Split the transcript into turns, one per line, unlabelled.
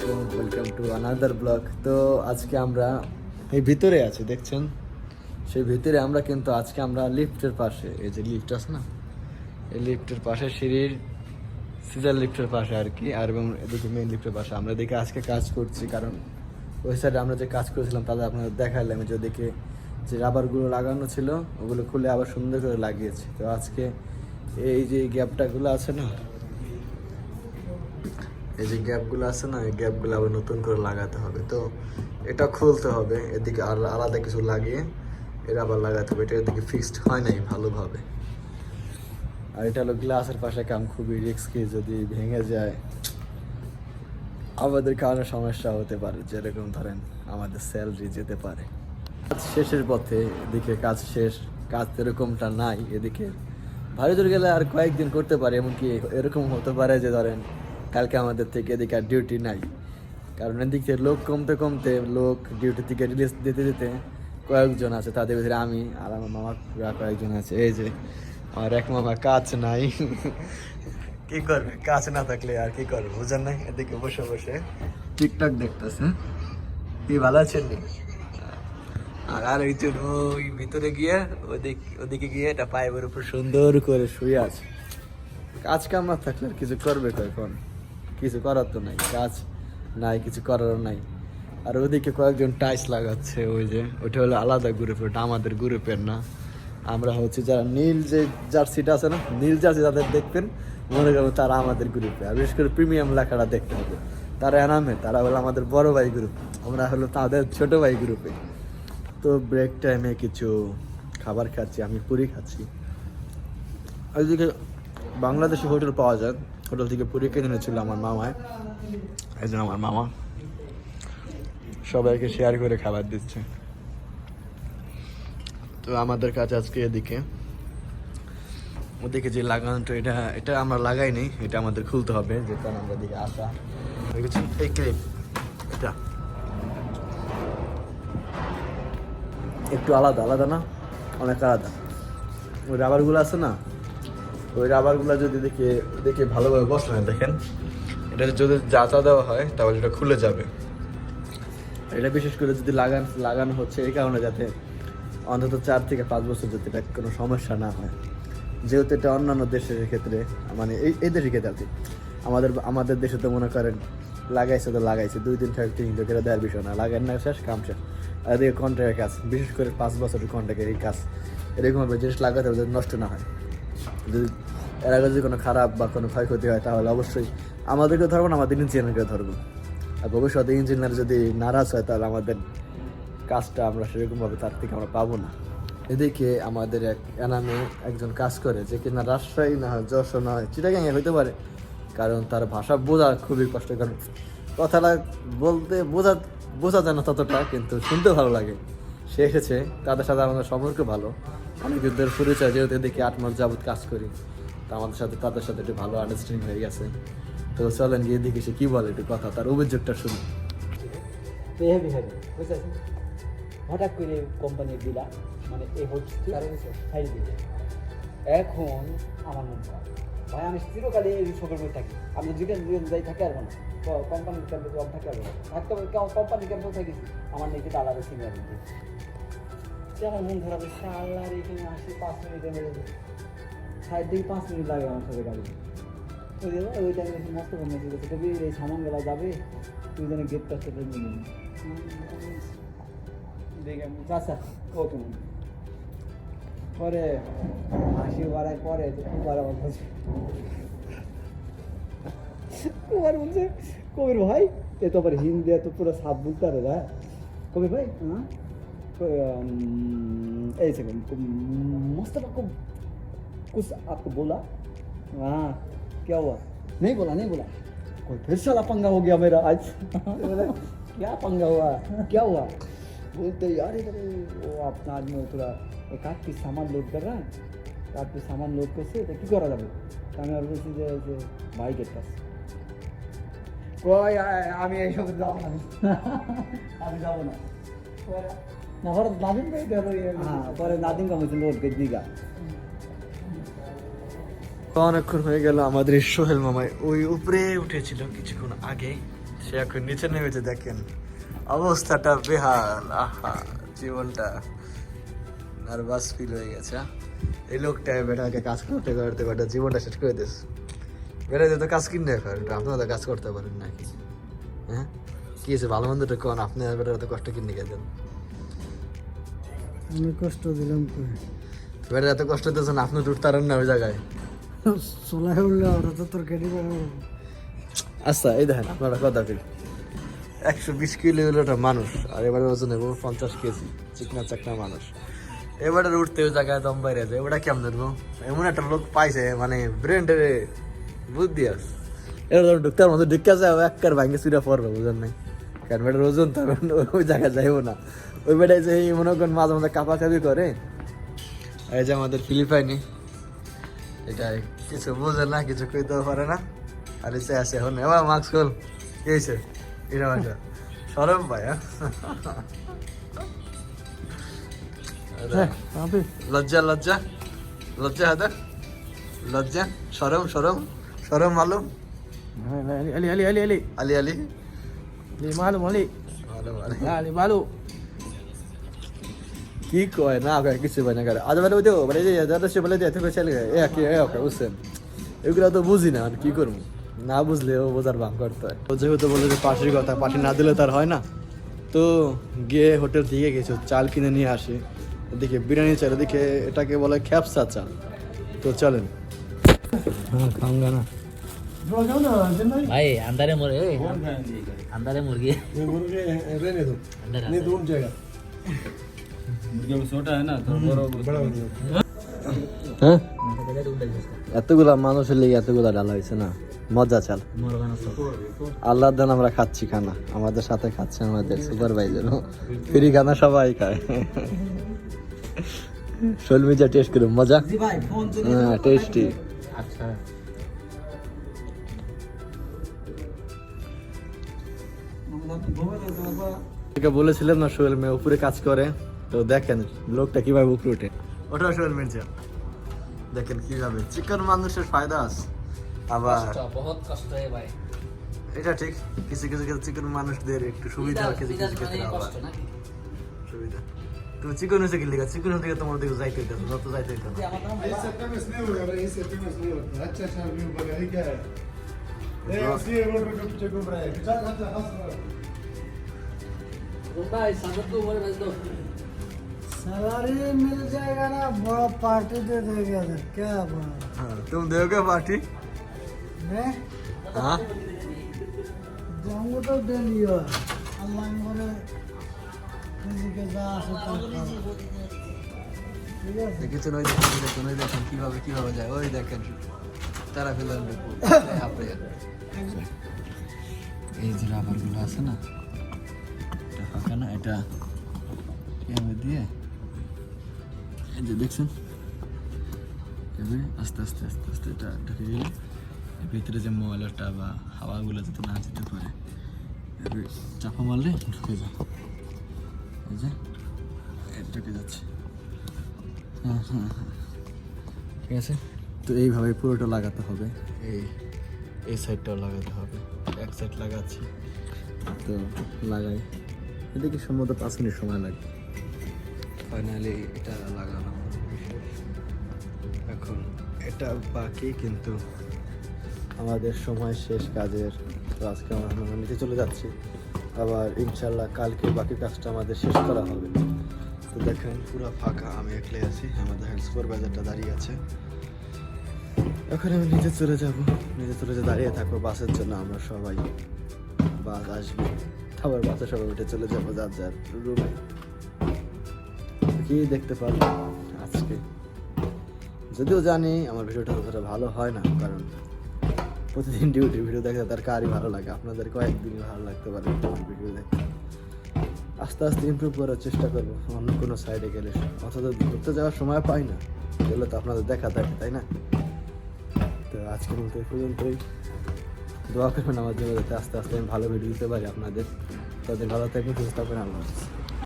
আলাইকুম, welcome to another blog. তো আজকে আমরা এই ভিতরে আছি, দেখছেন সেই ভিতরে আমরা কিন্তু আজকে আমরা লিফটের পাশে, এই যে লিফট আছে না, এই লিফটের পাশে সিঁড়ির সিজার লিফটের পাশে আর কি, আর এবং এদিকে মেন লিফটের পাশে আমরা দেখে আজকে কাজ করছি। কারণ ওই সাইডে আমরা যে কাজ করেছিলাম তাদের আপনাদের দেখাইলাম, যে ওদিকে যে রাবারগুলো লাগানো ছিল ওগুলো খুলে আবার সুন্দর করে লাগিয়েছি। তো আজকে এই যে গ্যাপটাগুলো আছে না, এই যে গ্যাপগুলো আছে না, এই গ্যাপগুলো আবার নতুন করে লাগাতে হবে। তো এটা খুলতে হবে, এদিকে আর আলাদা কিছু লাগিয়ে এটা আবার লাগাতে হবে। এটা এদিকে ফিক্সড হয় নাই ভালোভাবে। আর এটা হলো গ্লাসের পাশে কাম, খুবই রিস্কি, যদি ভেঙে যায় আমাদের কারণে সমস্যা হতে পারে, যেরকম ধরেন আমাদের স্যালারি যেতে পারে। কাজ শেষের পথে, এদিকে কাজ শেষ, কাজ এরকমটা নাই। এদিকে ভারী জোর গেলে আর কয়েকদিন করতে পারে, এমনকি এরকম হতে পারে যে ধরেন কালকে আমাদের থেকে এদিকে আর ডিউটি নাই। কারণ এদিক থেকে লোক কমতে কমতে, লোক ডিউটি থেকে রিলিজ দিতে দিতে কয়েকজন আছে, তাদের ভিতরে আমি আর আমার মামারা কয়েকজন আছে। এই যে আমার এক মামা কাজ নাই, কি করবে, কাজ না থাকলে আর কি করবে বুঝেন নাই। এদিকে বসে বসে টিকটক দেখতেছে। কি ভালো আছেন? আর আরেকজন ওই ভিতরে গিয়ে ওদিকে গিয়ে এটা পাইপের উপর সুন্দর করে শুয়ে আছে। কাজ কাম না থাকলে আর কিছু করবে কখন? কিছু করার তো নাই, কাজ নাই, কিছু করারও নাই। আর ওদিকে কয়েকজন টাইস লাগাচ্ছে, ওই যে ওটা হলো আলাদা গ্রুপের, ওটা আমাদের গ্রুপের না। আমরা হচ্ছে যারা নীল যে জার্সিটা আছে না, নীল জার্সি যাদের দেখবেন মনে করবো তারা আমাদের গ্রুপে। আর বিশেষ করে প্রিমিয়াম লেখাটা দেখতে হবে, তারা এনামে, তারা হলো আমাদের বড় ভাই গ্রুপ, আমরা হলো তাদের ছোট ভাই গ্রুপে। তো ব্রেক টাইমে কিছু খাবার খাচ্ছি, আমি পুরি খাচ্ছি। ওইদিকে বাংলাদেশি হোটেল পাওয়া যায়, হোটেল থেকে পুরি কিনে এনেছিল আমার মামায়। এই জন্য আমার মামা সবাইকে শেয়ার করে খাবার দিচ্ছে। তো আমাদের কাছে আজকে এদিকে ওদিকে যে লাগানোটা, এটা আমরা লাগাইনি, এটা আমাদের খুলতে হবে, যে কারণ আমরা দিকে আসা এই ক্লিপ, এটা একটু আলাদা আলাদা না, অনেক আলাদা। ওই রাবারগুলো আছে না, ওই রাবারগুলো যদি দেখে ভালোভাবে বসলে দেখেন, এটা যদি যাতা দেওয়া হয় তাহলে এটা খুলে যাবে। এটা বিশেষ করে যদি লাগানো হচ্ছে এই কারণে, যাতে অন্তত 4 থেকে 5 বছর যাতে এটা কোনো সমস্যা না হয়। যেহেতু এটা অন্যান্য দেশের ক্ষেত্রে, মানে এই দেশের ক্ষেত্রে আর কি, আমাদের দেশে তো মনে করেন লাগাইছে তো লাগাইছে, 2-3 লোক এটা দেওয়ার বিষয় না, লাগান না, শেষ কাম শেষ। আর এদিকে কন্ট্রাক্টের কাজ, বিশেষ করে 5 বছরের কন্ট্রাক্টের এই কাজ, এরকমভাবে জিনিস লাগাতে হবে যাতে নষ্ট না হয়। যদি এর আগে যদি কোনো খারাপ বা কোনো ক্ষয়ক্ষতি হয় তাহলে অবশ্যই আমাদেরকে ধরবো না, আমাদের ইঞ্জিনিয়ারকে ধরবো। আর ভবিষ্যতে ইঞ্জিনিয়ার যদি নারাজ হয় তাহলে আমাদের কাজটা আমরা সেরকমভাবে তার থেকে আমরা পাবো না। এদিকে আমাদের এক এনামে একজন কাজ করে, যে কিনা রাজশাহী না হয়, যশোর না হয়, চিটাগাঙে হইতে পারে। কারণ তার ভাষা বোঝা খুবই কষ্ট, কারণ কথাটা বলতে বোঝা যায় না ততটা, কিন্তু শুনতে ভালো লাগে। সে এসেছে, তাদের সাথে আমাদের সম্পর্ক ভালো, অনেক যুদ্ধের পরিচয়, যেহেতু এদিকে 8 মাস যাবত কাজ করি, তো আমাদের সাথে তাদের সাথে একটু ভালো আন্ডারস্ট্যান্ডিং হয়ে গেছে। তো চলেন গিয়ে দেখি সে কী বলে, একটু কথা, তার অভিযোগটা শুনি।
হেভি বুঝতে হঠাৎ করে কোম্পানি দিলা, মানে এই হচ্ছে ফাইল দিলে। এখন আমার মন খারাপ ভাই, আমি চিরকালে এই সকল করে থাকি, আমি যেখানে যাই থাকি আর না, কোম্পানির ক্যাম্পে জব থাকে আর থাকতে হবে, কোম্পানির ক্যাম্পেও থাকি, আমার নাকি আলাদা সিনিয়র আমার মন খারাপ। সালার এখানে আসি 5 মিনিটের মধ্যে, 60 থেকে 5 মিনিট লাগে আমার সাথে গাড়ি। ওই টাইমে মস্ত কমে গেছে, কবি এই সামানগুলা যাবে, তুই যেন গেটটা সেটা নিয়ে দেখে চাষা ওকে পরে হাসি বাড়ায়, পরে কুমার আমার বলছে, কুমার বলছে কবির ভাই এ তো আবার হিন্দি এত পুরো সাপ বলতে পারে না। কবির ভাই हाँ ऐसे मस्त आपको कुछ आपको बोला? हाँ क्या हुआ? नहीं बोला कोई फिर साला पंगा हो गया मेरा आज। बोला क्या पंगा हुआ, क्या हुआ? बोलते यार इधर वो अपना आदमी थोड़ा एक आध पीस सामान लोड कर रहा है, 8 पीस सामान लोड करছে তো কি করা যাবে? আমি আর বলছি যে বাইকের কাছে কই আমি এইসব যাব না, আমি যাব না। না পরে নাদিম ভাই হ্যাঁ, পরে নাদিম কামাইছে লোড করে দিগা।
অনেকক্ষণ হয়ে গেল, আমাদের সোহেল মামাই ওই উপরে উঠেছিল কিছুক্ষণ আগে, সে এখন নিচে নেমেছে, দেখেন অবস্থাটা বেহাল। আহা, জীবনটা নার্ভাস ফিল হয়ে গেছে। এই লোকটা বেটাকে কাজ করতে করতে বেটা জীবনটা শেষ করে দিস। বেটা তো কাজ কিনে করেন, আপনারা তো কাজ করতে পারেন নাকি? হ্যাঁ, কি আছে ভালো মন্দটা কোন? আপনি বেটা তো কষ্ট কিনে গেছেন,
আমি কষ্ট দিলাম
বেটা এত কষ্ট দিয়েছেন, আপনি উঠতারেন না ওই জায়গায়।
চলাই উঠলে ওরা তো তোর কেটে পাবো।
আচ্ছা, এই দেখেন আপনারা কথা কই, 120 কিলো হলো একটা মানুষ, আর এবারে ওজন নেবো 50 কেজি, চিকনা চাকনা মানুষ। এবারে উঠতে ওই জায়গায় দম বাইরে যায়, এবারে কেমন ধরবো? এমন একটা লোক পাইছে, মানে ব্রেন্ডের বুদ্ধি আছে, এবার ধরুন ঢুকতে মতো ঢুকে যায়, একবার ভাঙ্গে চুরা পড়বে, বুঝেন নাই? কারণ বেটার ওজন তো ওই জায়গায় যাইবো না। ওই বেটায় যে মনে করেন মাঝে মাঝে কাপাকাপি করে। এই যে আমাদের ফিলিপাইনি, এটা কিছু বোঝে না, কিছু কইতেও পারে না, আর এসে আসে এখন এবার মাস্ক খোল, কি হয়েছে? এটা বাসা সরম ভাই। লজ্জা লজ্জা লজ্জা হাদা, লজ্জা সরম সরম সরম মালুম,
আলি আলি আলি আলি
আলি আলি
মালুম আলি
মালুম আলি।
আলি মালু
কি কয় না কয় কিছু হয় না করে। আজ বেলা দেবো মানে যাদের সে বলে দিয়ে চলে গেছে, বুঝছেন? এগুলো তো বুঝি না, আর কি করবো? না বুঝলেও বোঝার ভাঙ করতে হয়। ও যেহেতু বলে যে পাশের কথা, পাশে না দিলে তার হয় না, তো গিয়ে হোটেল থেকে কিছু চাল কিনে নিয়ে আসি। এদিকে বিরিয়ানি চাল, এদিকে এটাকে বলে খ্যাপসা চাল। তো চলেন, হ্যাঁ খাऊंगा ना
भाई अंदर है मुर्गी, अंदर है मुर्गी,
रहने दो,
अंदर
नहीं तो उठ जाएगा।
मुर्गे में छोटा है ना तो बड़ा हो गया।
হ্যাঁ, এতগুলা মানুষের লেগে এতগুলা ডালা হয়েছে না, মজা চাল। আল্লাহর দান আমরা খাচ্ছি খানা, আমাদের সাথে খাচ্ছে আমাদের সুপারভাইজার, ফ্রি খানা সবাই খায়। শোলমি যা টেস্ট করুন, মজা,
ভাই ফোন
হ্যাঁ টেস্টি।
अच्छा
বলেছিলাম না সোহেল মেয়ে উপরে কাজ করে, তো দেখেন লোকটা কিভাবে উপরে ওঠে। ওটা সোহেল মির্জা, দেখেন কিভাবে। চিকন মানুষের ফায়দা আছে, আবার
बहुत कष्ट है भाई,
এটা ঠিক, কিছু কিছু ক্ষেত্রে চিকন মানুষদের একটু সুবিধা হয়, কিছু কিছু ক্ষেত্রে আবার
कष्ट ना
সুবিধা। তুমি চিকন হয়েছে কি লেখা? চিকন থেকে তোমার দিকে যাইতে হইতে, যত যাইতে হইতে।
इससे फेमस नहीं होगा भाई, इससे फेमस नहीं होता। अच्छा अच्छा व्यू बना है क्या है? ये असली रोड पे पीछे घूम रहा है, चल अच्छा हंस रहा है।
भाई संगत को ऊपर भेज दो,
सैलरी मिल जाएगा ना, बड़ा पार्टी दे देगा तो क्या बड़ा
हाँ, तुम दोगे पार्टी?
मैं
हाँ,
जाऊंगा तो दे लियो। अल्लाह बोले किसी के जा सकता ठीक है।
দেখেছেন ওই দেখেন, দেখুন ওই দেখেন কিভাবে কিভাবে যায়, ওই দেখেন তারা ফেলেন। এই যে রাবারগুলো আছে না, এটা ফাঁকা না, এটা এভাবে দিয়ে এই যে দেখছেন, এভাবে আস্তে আস্তে আস্তে আস্তে এটা ঢুকে গেলে এর ভিতরে যে ময়লাটা বা হাওয়াগুলো যাতে না যেতে পারে, এভাবে চাপা মারলে ঢুকে যায়। এই যে ঢুকে যাচ্ছে, হ্যাঁ হ্যাঁ হ্যাঁ, ঠিক আছে। তো এইভাবে পুরোটা লাগাতে হবে, এই সাইডটাও লাগাতে হবে। এক সাইড লাগাচ্ছি, তো লাগাই, এদিকে সম্ভবত 5 মিনিট সময় লাগবে। ফাইনালি এটা লাগানো শেষ। এখন এটা বাকি, কিন্তু আমাদের সময় শেষ কাজের। তো আজকে আমরা নিচে চলে যাচ্ছি, আবার ইনশাল্লাহ কালকে বাকি কাজটা আমাদের শেষ করা হবে। তো দেখেন পুরো ফাঁকা, আমি একলাই আছি, আমাদের হেড সুপারভাইজারটা দাঁড়িয়ে আছে। এখন আমি নিচে চলে যাব, নিচে চলে যেয়ে দাঁড়িয়ে থাকবো বাসের জন্য। আমরা সবাই, বাস আসবে, আবার বাসে সবাই উঠে চলে যাবো যার যার রুমে। কি দেখতে পারবো আজকে, যদিও জানি আমার ভিডিওটা ততটা ভালো হয় না, কারণ প্রতিদিন ডিউটি ভিডিও দেখতে তার কারই ভালো লাগে। আপনাদের কয়েকদিন ভালো লাগতে পারে আমার ভিডিও দেখতে। আস্তে আস্তে ইমপ্রুভ করার চেষ্টা করবো অন্য কোনো সাইডে গেলে, অথচ ঘুরতে যাওয়ার সময় পাই না, গেলে তো আপনাদের দেখা থাকে, তাই না? তো আজকের মতো এই পর্যন্তই। দোয়া করবেন আমার জন্য, যাতে আস্তে আস্তে আমি ভালো ভিডিও দিতে পারি আপনাদের। তাদের ভালো থাকবেন, সুস্থ থাকবেন, আল্লাহ হাফেজ।